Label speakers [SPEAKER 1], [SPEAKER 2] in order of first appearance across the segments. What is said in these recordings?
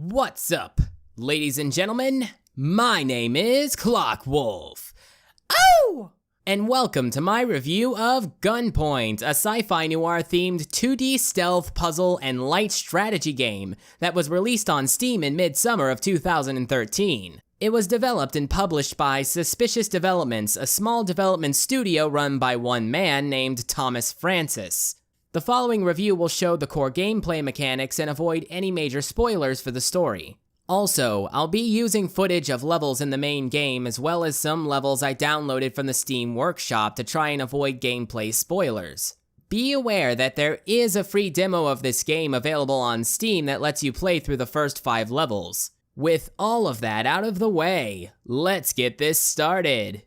[SPEAKER 1] What's up, ladies and gentlemen? My name is Clockwolf. Oh! And welcome to my review of Gunpoint, a sci-fi noir themed 2D stealth puzzle and light strategy game that was released on Steam in mid-summer of 2013. It was developed and published by Suspicious Developments, a small development studio run by one man named Thomas Francis. The following review will show the core gameplay mechanics and avoid any major spoilers for the story. Also, I'll be using footage of levels in the main game as well as some levels I downloaded from the Steam Workshop to try and avoid gameplay spoilers. Be aware that there is a free demo of this game available on Steam that lets you play through the first 5 levels. With all of that out of the way, let's get this started.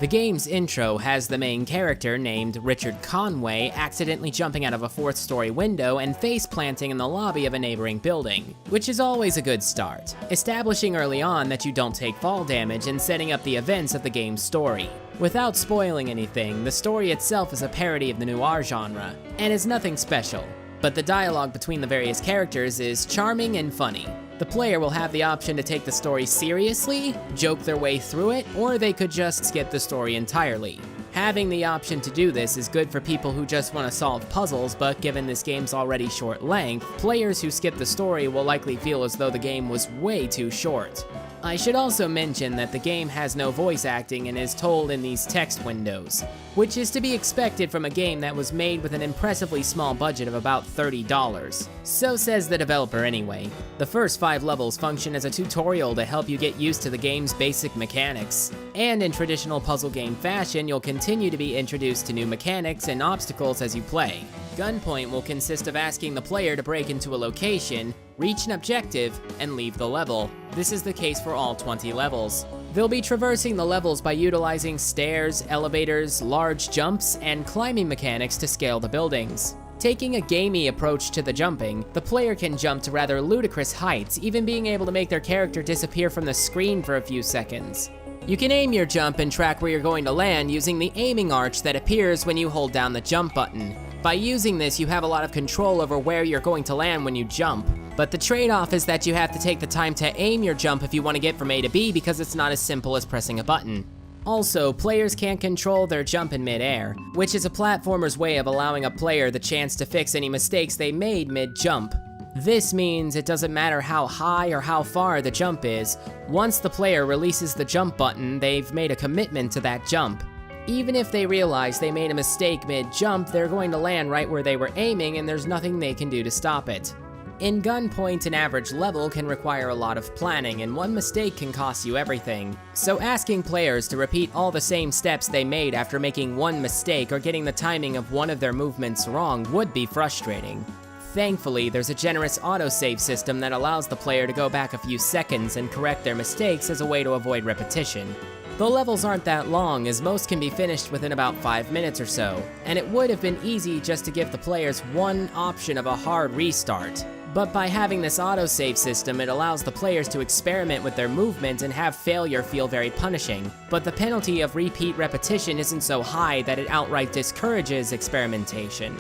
[SPEAKER 1] The game's intro has the main character named Richard Conway accidentally jumping out of a 4th-story window and face-planting in the lobby of a neighboring building, which is always a good start, establishing early on that you don't take fall damage and setting up the events of the game's story. Without spoiling anything, the story itself is a parody of the noir genre, and is nothing special, but the dialogue between the various characters is charming and funny. The player will have the option to take the story seriously, joke their way through it, or they could just skip the story entirely. Having the option to do this is good for people who just want to solve puzzles, but given this game's already short length, players who skip the story will likely feel as though the game was way too short. I should also mention that the game has no voice acting and is told in these text windows, which is to be expected from a game that was made with an impressively small budget of about $30. So says the developer anyway. The first 5 levels function as a tutorial to help you get used to the game's basic mechanics, and in traditional puzzle game fashion, you'll continue to be introduced to new mechanics and obstacles as you play. Gunpoint will consist of asking the player to break into a location, reach an objective, and leave the level. This is the case for all 20 levels. They'll be traversing the levels by utilizing stairs, elevators, large jumps, and climbing mechanics to scale the buildings. Taking a gamey approach to the jumping, the player can jump to rather ludicrous heights, even being able to make their character disappear from the screen for a few seconds. You can aim your jump and track where you're going to land using the aiming arch that appears when you hold down the jump button. By using this, you have a lot of control over where you're going to land when you jump, but the trade-off is that you have to take the time to aim your jump if you want to get from A to B because it's not as simple as pressing a button. Also, players can't control their jump in mid-air, which is a platformer's way of allowing a player the chance to fix any mistakes they made mid-jump. This means it doesn't matter how high or how far the jump is, once the player releases the jump button, they've made a commitment to that jump. Even if they realize they made a mistake mid-jump, they're going to land right where they were aiming and there's nothing they can do to stop it. In Gunpoint, an average level can require a lot of planning, and one mistake can cost you everything. So asking players to repeat all the same steps they made after making one mistake or getting the timing of one of their movements wrong would be frustrating. Thankfully, there's a generous autosave system that allows the player to go back a few seconds and correct their mistakes as a way to avoid repetition. The levels aren't that long, as most can be finished within about 5 minutes or so, and it would have been easy just to give the players one option of a hard restart. But by having this autosave system, it allows the players to experiment with their movement and have failure feel very punishing. But the penalty of repeat repetition isn't so high that it outright discourages experimentation.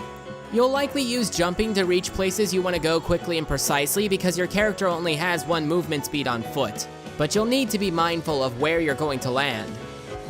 [SPEAKER 1] You'll likely use jumping to reach places you want to go quickly and precisely because your character only has one movement speed on foot. But you'll need to be mindful of where you're going to land.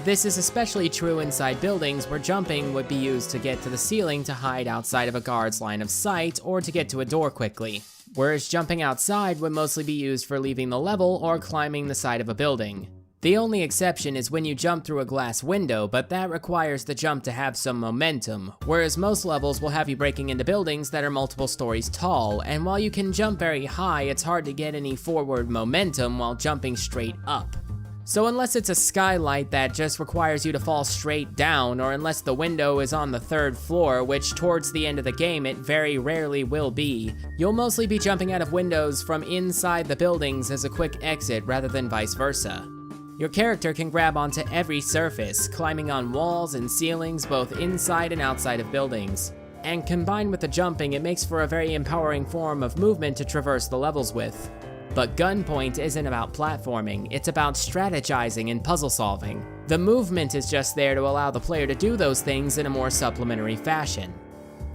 [SPEAKER 1] This is especially true inside buildings where jumping would be used to get to the ceiling to hide outside of a guard's line of sight or to get to a door quickly, whereas jumping outside would mostly be used for leaving the level or climbing the side of a building. The only exception is when you jump through a glass window, but that requires the jump to have some momentum, whereas most levels will have you breaking into buildings that are multiple stories tall, and while you can jump very high, it's hard to get any forward momentum while jumping straight up. So unless it's a skylight that just requires you to fall straight down, or unless the window is on the 3rd floor, which towards the end of the game it very rarely will be, you'll mostly be jumping out of windows from inside the buildings as a quick exit rather than vice versa. Your character can grab onto every surface, climbing on walls and ceilings both inside and outside of buildings. And combined with the jumping, it makes for a very empowering form of movement to traverse the levels with. But Gunpoint isn't about platforming, it's about strategizing and puzzle solving. The movement is just there to allow the player to do those things in a more supplementary fashion.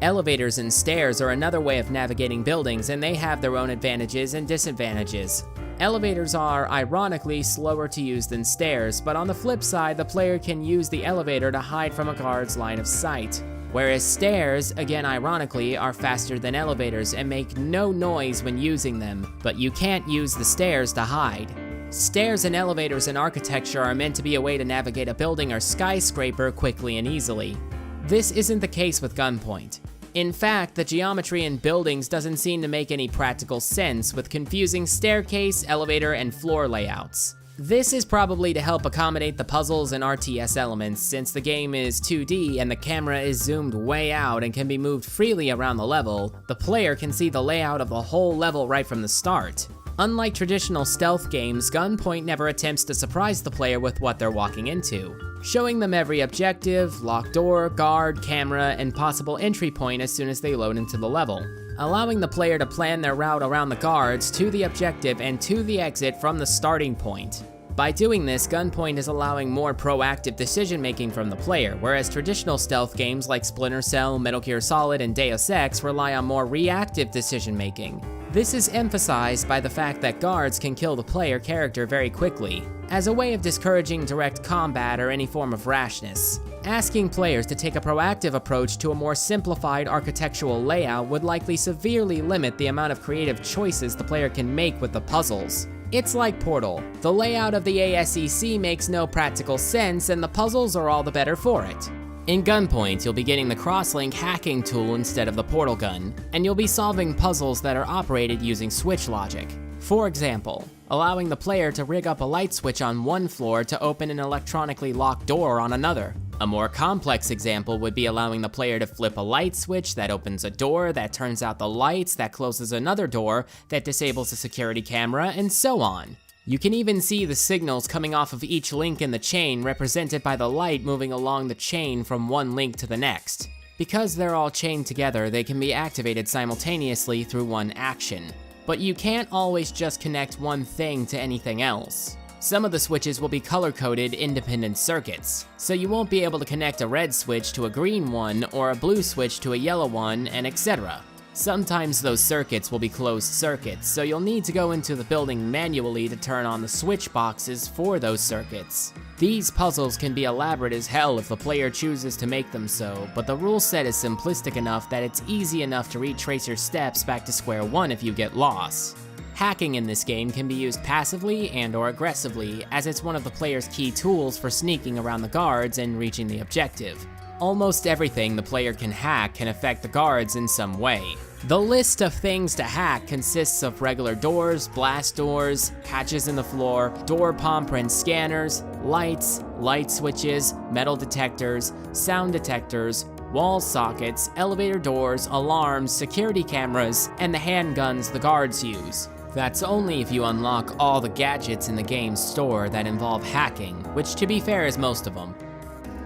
[SPEAKER 1] Elevators and stairs are another way of navigating buildings, and they have their own advantages and disadvantages. Elevators are, ironically, slower to use than stairs, but on the flip side, the player can use the elevator to hide from a guard's line of sight. Whereas stairs, again ironically, are faster than elevators and make no noise when using them, but you can't use the stairs to hide. Stairs and elevators in architecture are meant to be a way to navigate a building or skyscraper quickly and easily. This isn't the case with Gunpoint. In fact, the geometry in buildings doesn't seem to make any practical sense, with confusing staircase, elevator, and floor layouts. This is probably to help accommodate the puzzles and RTS elements, since the game is 2D and the camera is zoomed way out and can be moved freely around the level. The player can see the layout of the whole level right from the start. Unlike traditional stealth games, Gunpoint never attempts to surprise the player with what they're walking into, showing them every objective, locked door, guard, camera, and possible entry point as soon as they load into the level, allowing the player to plan their route around the guards to the objective and to the exit from the starting point. By doing this, Gunpoint is allowing more proactive decision-making from the player, whereas traditional stealth games like Splinter Cell, Metal Gear Solid, and Deus Ex rely on more reactive decision-making. This is emphasized by the fact that guards can kill the player character very quickly, as a way of discouraging direct combat or any form of rashness. Asking players to take a proactive approach to a more simplified architectural layout would likely severely limit the amount of creative choices the player can make with the puzzles. It's like Portal. The layout of the ASEC makes no practical sense, and the puzzles are all the better for it. In Gunpoint, you'll be getting the crosslink hacking tool instead of the portal gun, and you'll be solving puzzles that are operated using switch logic. For example, allowing the player to rig up a light switch on one floor to open an electronically locked door on another. A more complex example would be allowing the player to flip a light switch that opens a door, that turns out the lights, that closes another door, that disables a security camera, and so on. You can even see the signals coming off of each link in the chain represented by the light moving along the chain from one link to the next. Because they're all chained together, they can be activated simultaneously through one action. But you can't always just connect one thing to anything else. Some of the switches will be color-coded independent circuits, so you won't be able to connect a red switch to a green one or a blue switch to a yellow one, and etc. Sometimes those circuits will be closed circuits, so you'll need to go into the building manually to turn on the switch boxes for those circuits. These puzzles can be elaborate as hell if the player chooses to make them so, but the rule set is simplistic enough that it's easy enough to retrace your steps back to square one if you get lost. Hacking in this game can be used passively and/or aggressively, as it's one of the player's key tools for sneaking around the guards and reaching the objective. Almost everything the player can hack can affect the guards in some way. The list of things to hack consists of regular doors, blast doors, hatches in the floor, door palm print scanners, lights, light switches, metal detectors, sound detectors, wall sockets, elevator doors, alarms, security cameras, and the handguns the guards use. That's only if you unlock all the gadgets in the game's store that involve hacking, which to be fair is most of them.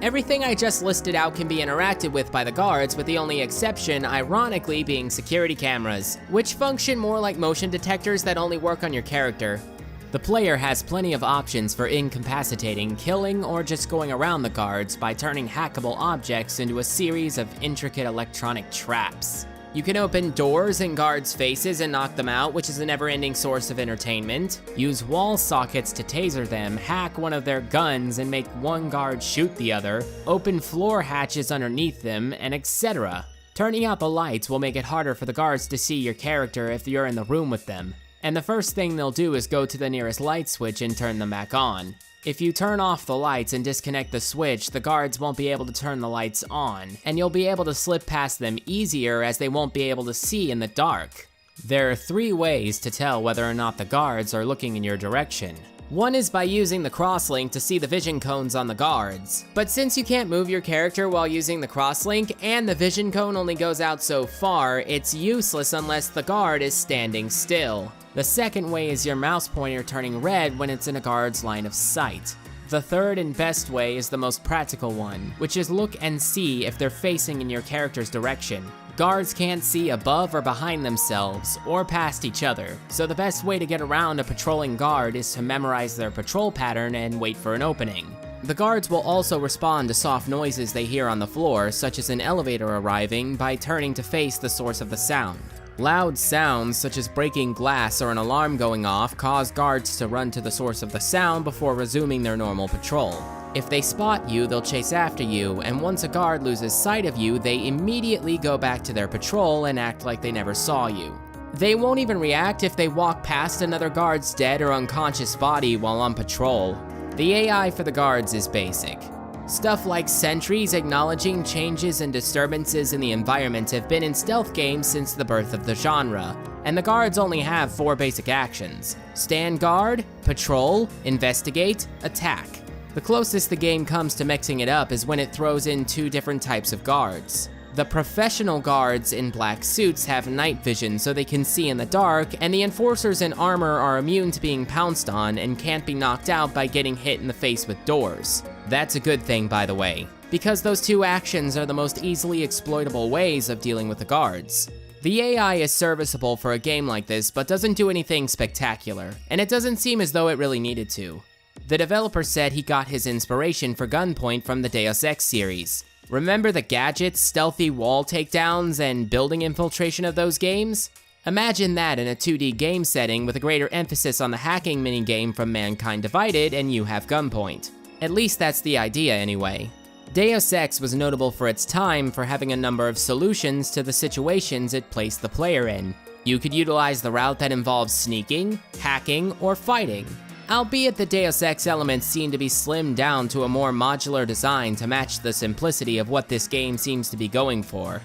[SPEAKER 1] Everything I just listed out can be interacted with by the guards, with the only exception, ironically, being security cameras, which function more like motion detectors that only work on your character. The player has plenty of options for incapacitating, killing, or just going around the guards by turning hackable objects into a series of intricate electronic traps. You can open doors in guards' faces and knock them out, which is a never-ending source of entertainment. Use wall sockets to taser them, hack one of their guns and make one guard shoot the other, open floor hatches underneath them, and etc. Turning out the lights will make it harder for the guards to see your character if you're in the room with them. And the first thing they'll do is go to the nearest light switch and turn them back on. If you turn off the lights and disconnect the switch, the guards won't be able to turn the lights on, and you'll be able to slip past them easier as they won't be able to see in the dark. There are 3 ways to tell whether or not the guards are looking in your direction. One is by using the crosslink to see the vision cones on the guards. But since you can't move your character while using the crosslink, and the vision cone only goes out so far, it's useless unless the guard is standing still. The second way is your mouse pointer turning red when it's in a guard's line of sight. The third and best way is the most practical one, which is look and see if they're facing in your character's direction. Guards can't see above or behind themselves, or past each other, so the best way to get around a patrolling guard is to memorize their patrol pattern and wait for an opening. The guards will also respond to soft noises they hear on the floor, such as an elevator arriving, by turning to face the source of the sound. Loud sounds, such as breaking glass or an alarm going off, cause guards to run to the source of the sound before resuming their normal patrol. If they spot you, they'll chase after you, and once a guard loses sight of you, they immediately go back to their patrol and act like they never saw you. They won't even react if they walk past another guard's dead or unconscious body while on patrol. The AI for the guards is basic. Stuff like sentries acknowledging changes and disturbances in the environment have been in stealth games since the birth of the genre, and the guards only have 4 basic actions: stand guard, patrol, investigate, attack. The closest the game comes to mixing it up is when it throws in 2 different types of guards. The professional guards in black suits have night vision so they can see in the dark, and the enforcers in armor are immune to being pounced on and can't be knocked out by getting hit in the face with doors. That's a good thing, by the way, because those 2 actions are the most easily exploitable ways of dealing with the guards. The AI is serviceable for a game like this, but doesn't do anything spectacular, and it doesn't seem as though it really needed to. The developer said he got his inspiration for Gunpoint from the Deus Ex series. Remember the gadgets, stealthy wall takedowns, and building infiltration of those games? Imagine that in a 2D game setting with a greater emphasis on the hacking minigame from Mankind Divided, and you have Gunpoint. At least that's the idea anyway. Deus Ex was notable for its time for having a number of solutions to the situations it placed the player in. You could utilize the route that involves sneaking, hacking, or fighting. Albeit the Deus Ex elements seem to be slimmed down to a more modular design to match the simplicity of what this game seems to be going for.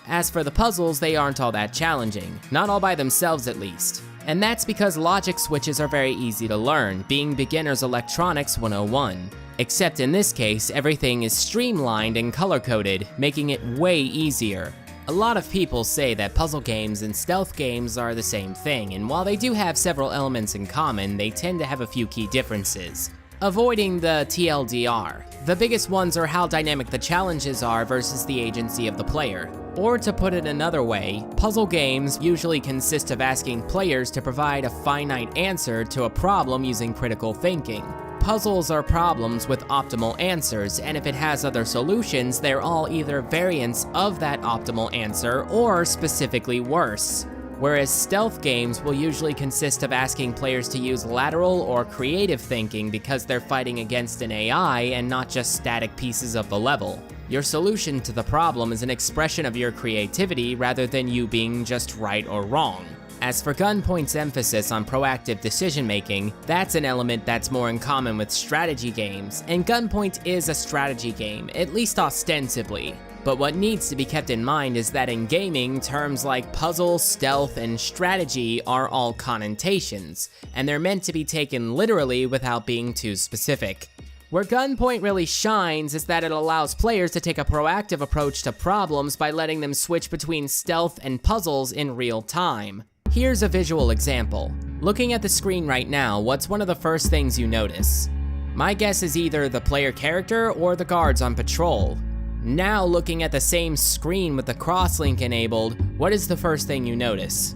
[SPEAKER 1] As for the puzzles, they aren't all that challenging, not all by themselves at least. And that's because logic switches are very easy to learn, being beginner's electronics 101. Except in this case, everything is streamlined and color-coded, making it way easier. A lot of people say that puzzle games and stealth games are the same thing, and while they do have several elements in common, they tend to have a few key differences. Avoiding the TLDR. The biggest ones are how dynamic the challenges are versus the agency of the player. Or to put it another way, puzzle games usually consist of asking players to provide a finite answer to a problem using critical thinking. Puzzles are problems with optimal answers, and if it has other solutions, they're all either variants of that optimal answer or specifically worse. Whereas stealth games will usually consist of asking players to use lateral or creative thinking because they're fighting against an AI and not just static pieces of the level. Your solution to the problem is an expression of your creativity rather than you being just right or wrong. As for Gunpoint's emphasis on proactive decision-making, that's an element that's more in common with strategy games, and Gunpoint is a strategy game, at least ostensibly. But what needs to be kept in mind is that in gaming, terms like puzzle, stealth, and strategy are all connotations, and they're meant to be taken literally without being too specific. Where Gunpoint really shines is that it allows players to take a proactive approach to problems by letting them switch between stealth and puzzles in real time. Here's a visual example. Looking at the screen right now, what's one of the first things you notice? My guess is either the player character or the guards on patrol. Now looking at the same screen with the crosslink enabled, what is the first thing you notice?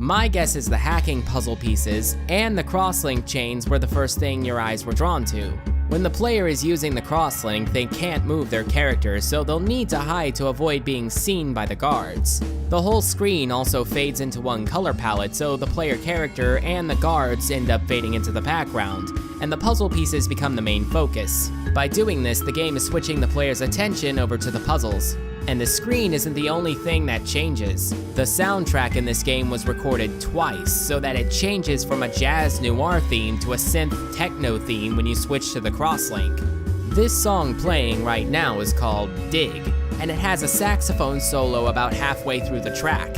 [SPEAKER 1] My guess is the hacking puzzle pieces and the crosslink chains were the first thing your eyes were drawn to. When the player is using the crosslink, they can't move their character, so they'll need to hide to avoid being seen by the guards. The whole screen also fades into one color palette, so the player character and the guards end up fading into the background, and the puzzle pieces become the main focus. By doing this, the game is switching the player's attention over to the puzzles. And the screen isn't the only thing that changes. The soundtrack in this game was recorded twice, so that it changes from a jazz noir theme to a synth techno theme when you switch to the crosslink. This song playing right now is called Dig, and it has a saxophone solo about halfway through the track.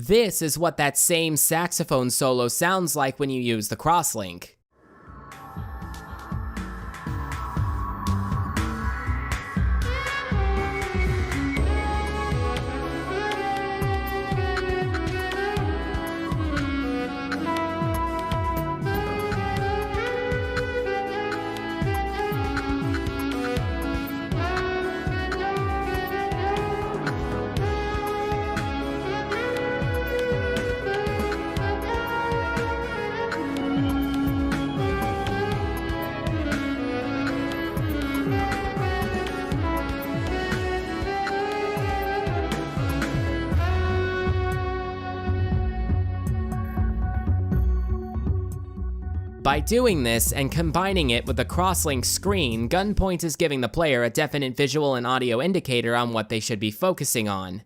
[SPEAKER 1] This is what that same saxophone solo sounds like when you use the crosslink. By doing this and combining it with the crosslink screen, Gunpoint is giving the player a definite visual and audio indicator on what they should be focusing on.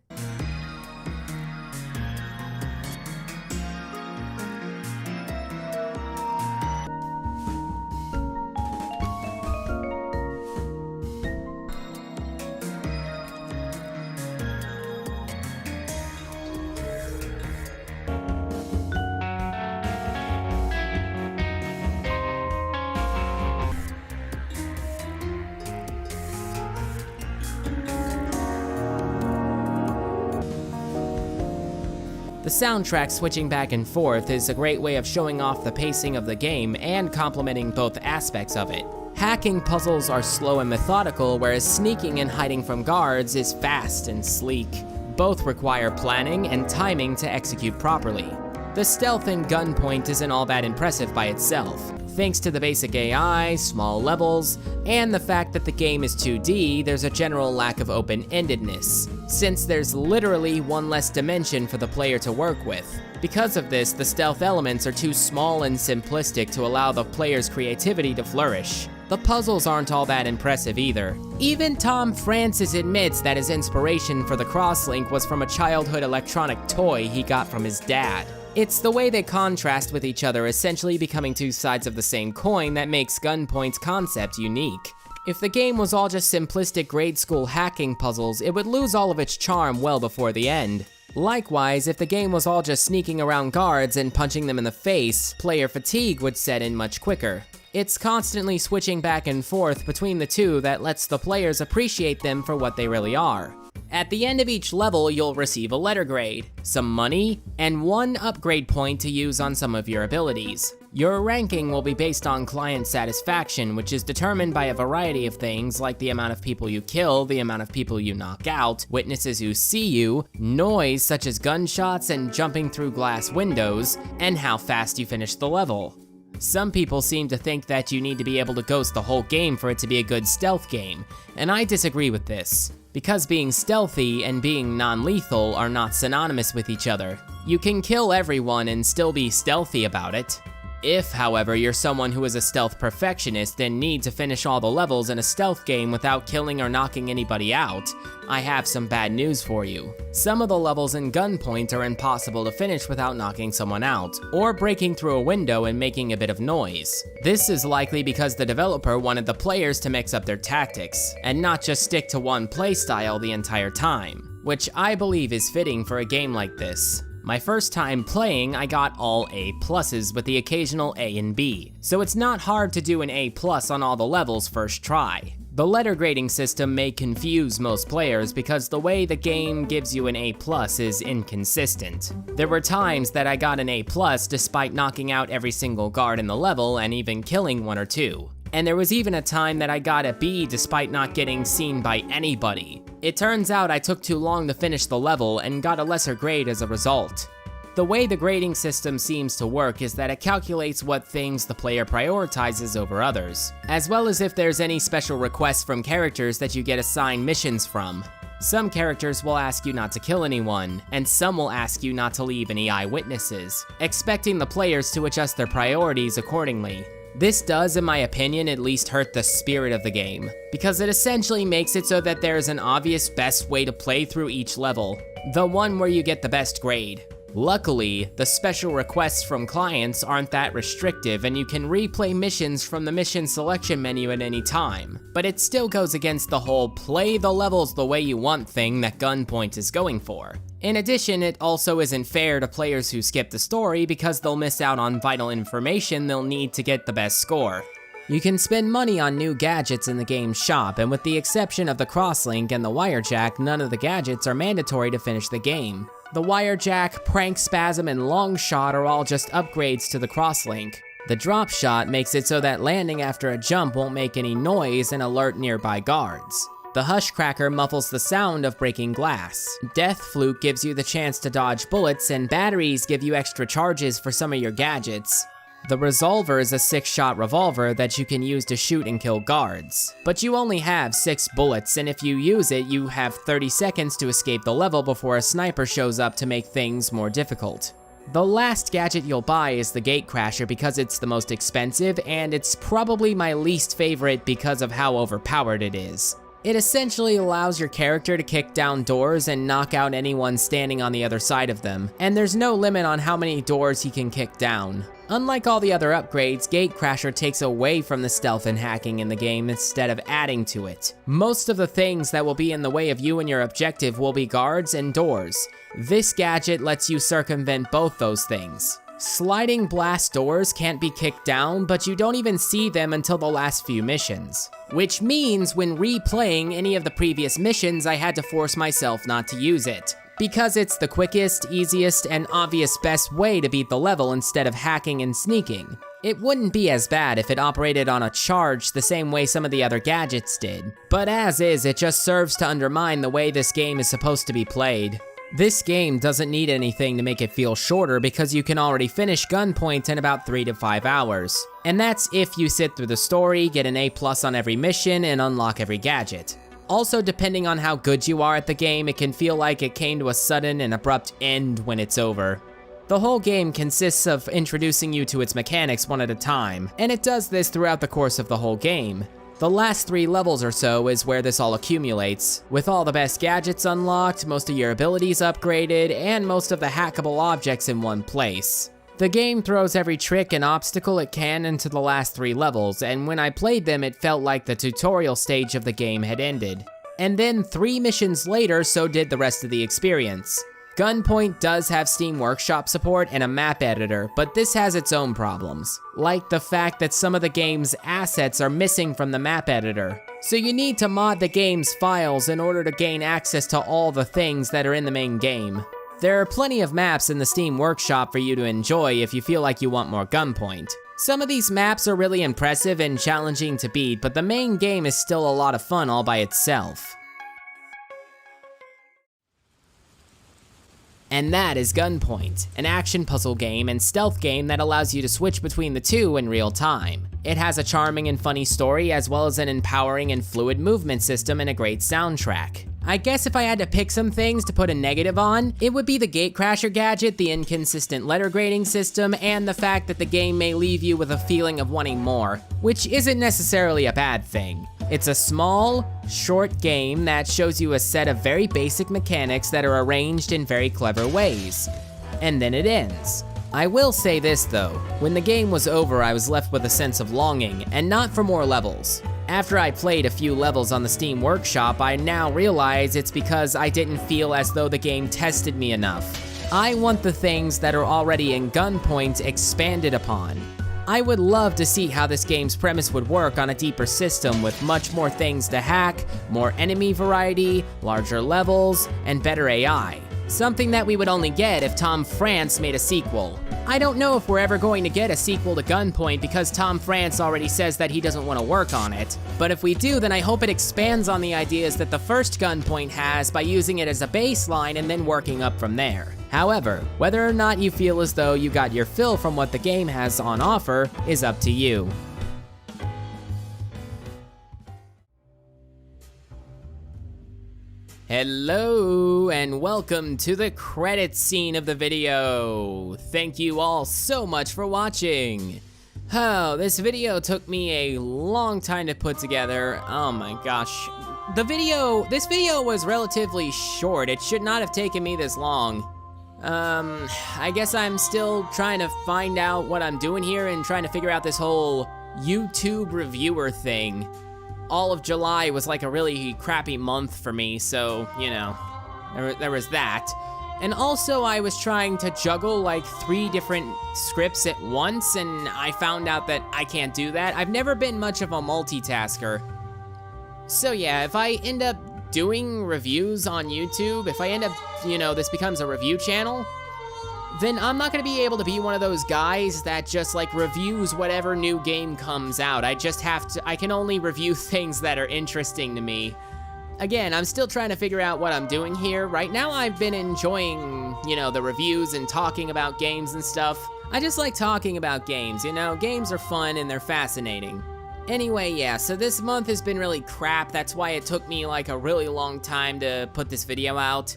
[SPEAKER 1] The soundtrack switching back and forth is a great way of showing off the pacing of the game and complementing both aspects of it. Hacking puzzles are slow and methodical, whereas sneaking and hiding from guards is fast and sleek. Both require planning and timing to execute properly. The stealth in Gunpoint isn't all that impressive by itself. Thanks to the basic AI, small levels, and the fact that the game is 2D, there's a general lack of open-endedness, since there's literally one less dimension for the player to work with. Because of this, the stealth elements are too small and simplistic to allow the player's creativity to flourish. The puzzles aren't all that impressive either. Even Tom Francis admits that his inspiration for the crosslink was from a childhood electronic toy he got from his dad. It's the way they contrast with each other, essentially becoming two sides of the same coin, that makes Gunpoint's concept unique. If the game was all just simplistic grade school hacking puzzles, it would lose all of its charm well before the end. Likewise, if the game was all just sneaking around guards and punching them in the face, player fatigue would set in much quicker. It's constantly switching back and forth between the two that lets the players appreciate them for what they really are. At the end of each level, you'll receive a letter grade, some money, and one upgrade point to use on some of your abilities. Your ranking will be based on client satisfaction, which is determined by a variety of things like the amount of people you kill, the amount of people you knock out, witnesses who see you, noise such as gunshots and jumping through glass windows, and how fast you finish the level. Some people seem to think that you need to be able to ghost the whole game for it to be a good stealth game, and I disagree with this. Because being stealthy and being non-lethal are not synonymous with each other. You can kill everyone and still be stealthy about it. If, however, you're someone who is a stealth perfectionist and need to finish all the levels in a stealth game without killing or knocking anybody out, I have some bad news for you. Some of the levels in Gunpoint are impossible to finish without knocking someone out, or breaking through a window and making a bit of noise. This is likely because the developer wanted the players to mix up their tactics, and not just stick to one playstyle the entire time, which I believe is fitting for a game like this. My first time playing, I got all A+ with the occasional A and B, so it's not hard to do an A+ on all the levels first try. The letter grading system may confuse most players because the way the game gives you an A+ is inconsistent. There were times that I got an A+ despite knocking out every single guard in the level and even killing one or two. And there was even a time that I got a B despite not getting seen by anybody. It turns out I took too long to finish the level and got a lesser grade as a result. The way the grading system seems to work is that it calculates what things the player prioritizes over others, as well as if there's any special requests from characters that you get assigned missions from. Some characters will ask you not to kill anyone, and some will ask you not to leave any eyewitnesses, expecting the players to adjust their priorities accordingly. This does, in my opinion, at least hurt the spirit of the game, because it essentially makes it so that there is an obvious best way to play through each level, the one where you get the best grade. Luckily, the special requests from clients aren't that restrictive and you can replay missions from the mission selection menu at any time, but it still goes against the whole play the levels the way you want thing that Gunpoint is going for. In addition, it also isn't fair to players who skip the story because they'll miss out on vital information they'll need to get the best score. You can spend money on new gadgets in the game's shop, and with the exception of the crosslink and the wirejack, none of the gadgets are mandatory to finish the game. The wirejack, prank spasm, and long shot are all just upgrades to the crosslink. The drop shot makes it so that landing after a jump won't make any noise and alert nearby guards. The hush cracker muffles the sound of breaking glass. Death fluke gives you the chance to dodge bullets, and batteries give you extra charges for some of your gadgets. The resolver is a 6-shot revolver that you can use to shoot and kill guards. But you only have 6 bullets, and if you use it, you have 30 seconds to escape the level before a sniper shows up to make things more difficult. The last gadget you'll buy is the Gatecrasher because it's the most expensive, and it's probably my least favorite because of how overpowered it is. It essentially allows your character to kick down doors and knock out anyone standing on the other side of them, and there's no limit on how many doors he can kick down. Unlike all the other upgrades, Gatecrasher takes away from the stealth and hacking in the game instead of adding to it. Most of the things that will be in the way of you and your objective will be guards and doors. This gadget lets you circumvent both those things. Sliding blast doors can't be kicked down, but you don't even see them until the last few missions. Which means when replaying any of the previous missions, I had to force myself not to use it. Because it's the quickest, easiest, and obvious best way to beat the level instead of hacking and sneaking. It wouldn't be as bad if it operated on a charge the same way some of the other gadgets did. But as is, it just serves to undermine the way this game is supposed to be played. This game doesn't need anything to make it feel shorter because you can already finish Gunpoint in about 3 to 5 hours. And that's if you sit through the story, get an A+ on every mission, and unlock every gadget. Also, depending on how good you are at the game, it can feel like it came to a sudden and abrupt end when it's over. The whole game consists of introducing you to its mechanics one at a time, and it does this throughout the course of the whole game. The last 3 levels or so is where this all accumulates, with all the best gadgets unlocked, most of your abilities upgraded, and most of the hackable objects in one place. The game throws every trick and obstacle it can into the last 3 levels, and when I played them it felt like the tutorial stage of the game had ended. And then 3 missions later, so did the rest of the experience. Gunpoint does have Steam Workshop support and a map editor, but this has its own problems, like the fact that some of the game's assets are missing from the map editor. So you need to mod the game's files in order to gain access to all the things that are in the main game. There are plenty of maps in the Steam Workshop for you to enjoy if you feel like you want more Gunpoint. Some of these maps are really impressive and challenging to beat, but the main game is still a lot of fun all by itself. And that is Gunpoint, an action puzzle game and stealth game that allows you to switch between the two in real time. It has a charming and funny story as well as an empowering and fluid movement system and a great soundtrack. I guess if I had to pick some things to put a negative on, it would be the Gatecrasher gadget, the inconsistent letter grading system, and the fact that the game may leave you with a feeling of wanting more, which isn't necessarily a bad thing. It's a small, short game that shows you a set of very basic mechanics that are arranged in very clever ways. And then it ends. I will say this though, when the game was over I was left with a sense of longing, and not for more levels. After I played a few levels on the Steam Workshop, I now realize it's because I didn't feel as though the game tested me enough. I want the things that are already in Gunpoint expanded upon. I would love to see how this game's premise would work on a deeper system with much more things to hack, more enemy variety, larger levels, and better AI. Something that we would only get if Tom France made a sequel. I don't know if we're ever going to get a sequel to Gunpoint because Tom France already says that he doesn't want to work on it. But if we do, then I hope it expands on the ideas that the first Gunpoint has by using it as a baseline and then working up from there. However, whether or not you feel as though you got your fill from what the game has on offer is up to you. Hello, and welcome to the credits scene of the video. Thank you all so much for watching. Oh, this video took me a long time to put together. Oh my gosh. This video was relatively short. It should not have taken me this long. I guess I'm still trying to find out what I'm doing here and trying to figure out this whole YouTube reviewer thing. All of July was like a really crappy month for me, so, you know, there was that. And also I was trying to juggle like 3 different scripts at once, and I found out that I can't do that. I've never been much of a multitasker. So yeah, if I end up doing reviews on YouTube, if I end up, you know, this becomes a review channel, then I'm not gonna be able to be one of those guys that just like reviews whatever new game comes out. I can only review things that are interesting to me. Again, I'm still trying to figure out what I'm doing here. Right now I've been enjoying, you know, the reviews and talking about games and stuff. I just like talking about games, you know? Games are fun and they're fascinating. Anyway, yeah, so this month has been really crap. That's why it took me like a really long time to put this video out.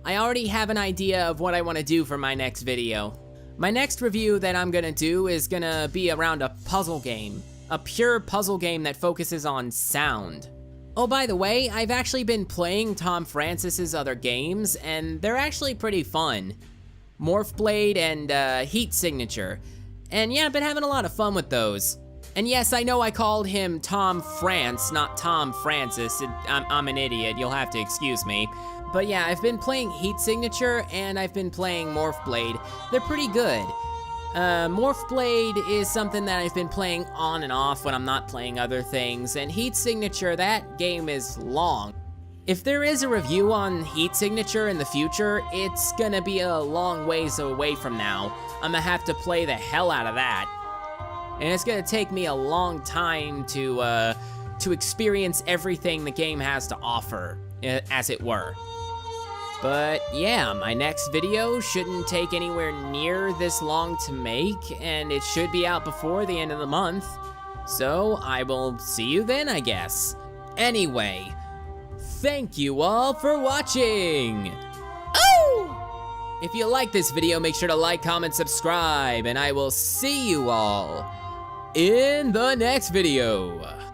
[SPEAKER 1] I already have an idea of what I want to do for my next video. My next review that I'm gonna do is gonna be around a puzzle game. A pure puzzle game that focuses on sound. Oh, by the way, I've actually been playing Tom Francis's other games, and they're actually pretty fun. Morph Blade and Heat Signature. And yeah, I've been having a lot of fun with those. And yes, I know I called him Tom France, not Tom Francis. I'm an idiot, you'll have to excuse me. But yeah, I've been playing Heat Signature and I've been playing Morph Blade. They're pretty good. Morph Blade is something that I've been playing on and off when I'm not playing other things, and Heat Signature, that game is long. If there is a review on Heat Signature in the future, it's gonna be a long ways away from now. I'm gonna have to play the hell out of that. And it's gonna take me a long time to experience everything the game has to offer, as it were. But yeah, my next video shouldn't take anywhere near this long to make, and it should be out before the end of the month. So I will see you then, I guess. Anyway, thank you all for watching! Oh! If you like this video, make sure to like, comment, subscribe, and I will see you all in the next video.